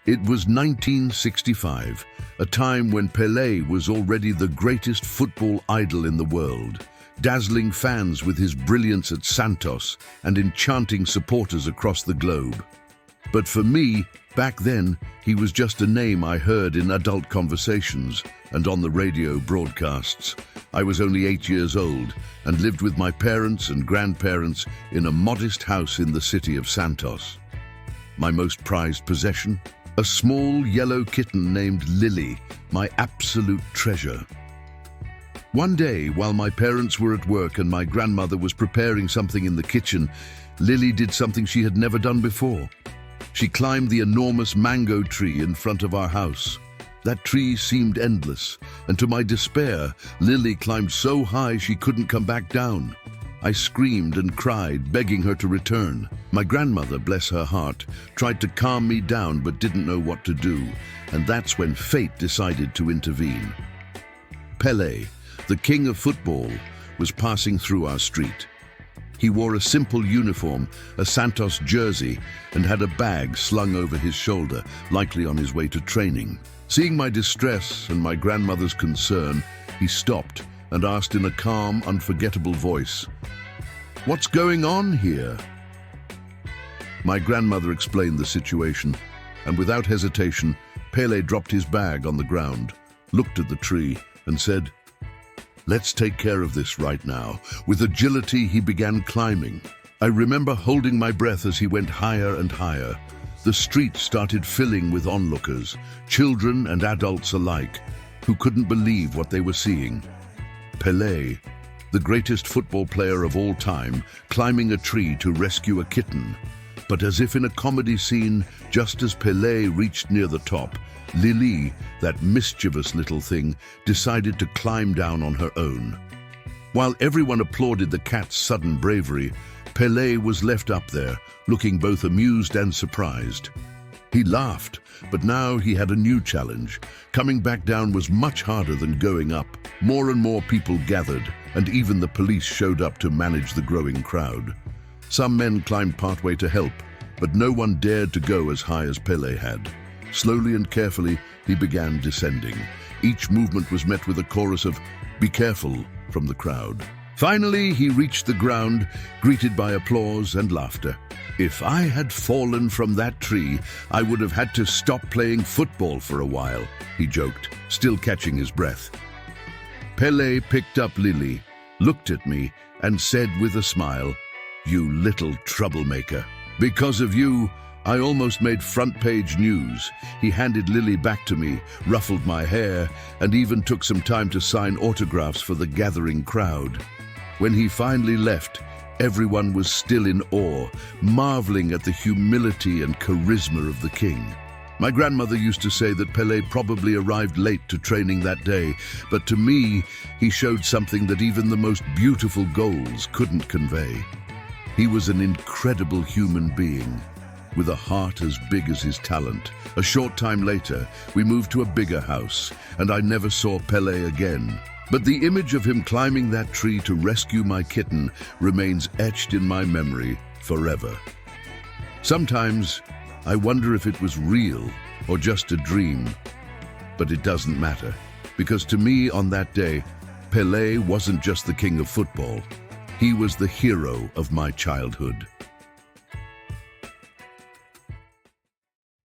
It was 1965, a time when Pelé was already the greatest football idol in the world, dazzling fans with his brilliance at Santos and enchanting supporters across the globe. But for me, back then, he was just a name I heard in adult conversations and on the radio broadcasts. I was only 8 years old and lived with my parents and grandparents in a modest house in the city of Santos. My most prized possession? A small yellow kitten named Lily, my absolute treasure. One day, while my parents were at work and my grandmother was preparing something in the kitchen, Lily did something she had never done before. She climbed the enormous mango tree in front of our house. That tree seemed endless, and to my despair, Lily climbed so high she couldn't come back down. I screamed and cried, begging her to return. My grandmother, bless her heart, tried to calm me down but didn't know what to do, and that's when fate decided to intervene. Pelé, the king of football, was passing through our street. He wore a simple uniform, a Santos jersey, and had a bag slung over his shoulder, likely on his way to training. Seeing my distress and my grandmother's concern, he stopped and asked in a calm, unforgettable voice, "What's going on here?" My grandmother explained the situation, and without hesitation, Pelé dropped his bag on the ground, looked at the tree, and said, "Let's take care of this right now." With agility, he began climbing. I remember holding my breath as he went higher and higher. The street started filling with onlookers, children and adults alike, who couldn't believe what they were seeing. Pelé, the greatest football player of all time, climbing a tree to rescue a kitten. But as if in a comedy scene, just as Pelé reached near the top, Lily, that mischievous little thing, decided to climb down on her own. While everyone applauded the cat's sudden bravery, Pelé was left up there, looking both amused and surprised. He laughed, but now he had a new challenge. Coming back down was much harder than going up. More and more people gathered, and even the police showed up to manage the growing crowd. Some men climbed partway to help, but no one dared to go as high as Pelé had. Slowly and carefully, he began descending. Each movement was met with a chorus of "Be careful" from the crowd. Finally, he reached the ground, greeted by applause and laughter. "If I had fallen from that tree, I would have had to stop playing football for a while," he joked, still catching his breath. Pelé picked up Lily, looked at me, and said with a smile, "You little troublemaker. Because of you, I almost made front-page news." He handed Lily back to me, ruffled my hair, and even took some time to sign autographs for the gathering crowd. When he finally left, everyone was still in awe, marveling at the humility and charisma of the king. My grandmother used to say that Pelé probably arrived late to training that day, but to me, he showed something that even the most beautiful goals couldn't convey. He was an incredible human being, with a heart as big as his talent. A short time later, we moved to a bigger house, and I never saw Pelé again. But the image of him climbing that tree to rescue my kitten remains etched in my memory forever. Sometimes, I wonder if it was real or just a dream. But it doesn't matter, because to me on that day, Pelé wasn't just the king of football. He was the hero of my childhood.